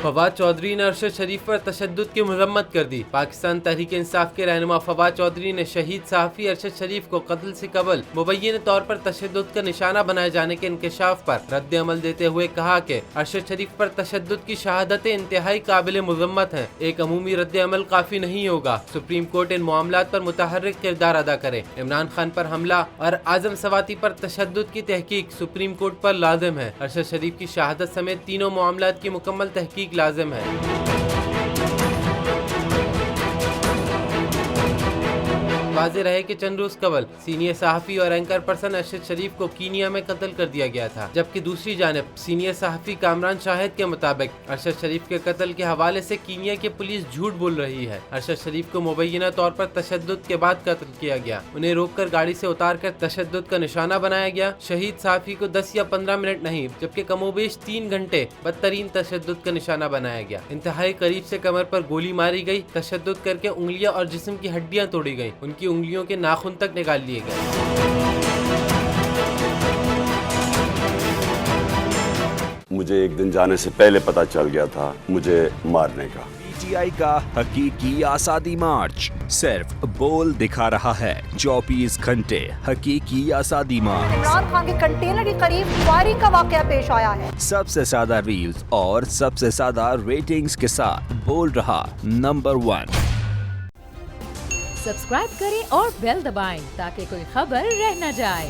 फवाद चौधरी ने अरशद शरीफ पर तशद्दुद की मजम्मत कर दी। पाकिस्तान तहरीक इंसाफ के रहनुमा फवाद चौधरी ने शहीद सहाफ़ी अरशद शरीफ को कत्ल से कबल मुबय्यन तौर पर तशद्दुद का निशाना बनाए जाने के इंकशाफ पर रद्द अमल देते हुए कहा कि अरशद शरीफ पर तशद्दुद की शहादतें इंतहाई काबिल मुजम्मत हैं। एक अमूमी रद्द अमल काफी नहीं होगा। सुप्रीम कोर्ट इन मामलात पर मुतहर्रिक किरदार अदा करे। इमरान खान पर हमला और आजम सवाती पर तशद्दुद की तहकीक सुप्रीम कोर्ट पर लाजिम है। अरशद शरीफ की शहादत समेत तीनों मामलात की मुकम्मल तहकीक लाजिम है। वाज़ेह रहे कि चंद रोज कबल सीनियर सहाफ़ी और एंकर पर्सन अरशद शरीफ को कीनिया में कत्ल कर दिया गया था, जबकि दूसरी जानिब सीनियर सहाफ़ी कामरान शाहिद के मुताबिक अरशद शरीफ के कत्ल के हवाले से कीनिया की पुलिस झूठ बोल रही है। अरशद शरीफ को मुबैना तौर पर तशद्दुद के बाद कत्ल किया गया। उन्हें रोककर गाड़ी से उतारकर तशद्दुद का निशाना बनाया गया। शहीद सहाफ़ी को 10 या 15 मिनट नहीं जबकि कमोबेश 3 घंटे बदतरीन तशद्दुद का निशाना बनाया गया। इंतहाई करीब से कमर पर गोली मारी गई। तशद्दुद करके उंगलियां और जिस्म की हड्डियां तोड़ी गयी। उनकी उंगलियों के नाखून तक निकाल लिए गए। मुझे एक दिन जाने से पहले पता चल गया था मुझे मारने का। पीटीआई का हकीकी आज़ादी मार्च सिर्फ बोल दिखा रहा है। 24 घंटे हकीकी आज़ादी मार्च। इमरान खान के कंटेनर के करीब फायरिंग का वाकया पेश आया है। सबसे ज्यादा रील्स और सबसे ज्यादा रेटिंग्स के साथ बोल रहा नंबर 1। सब्सक्राइब करें और बेल दबाएं ताकि कोई खबर रह न जाए।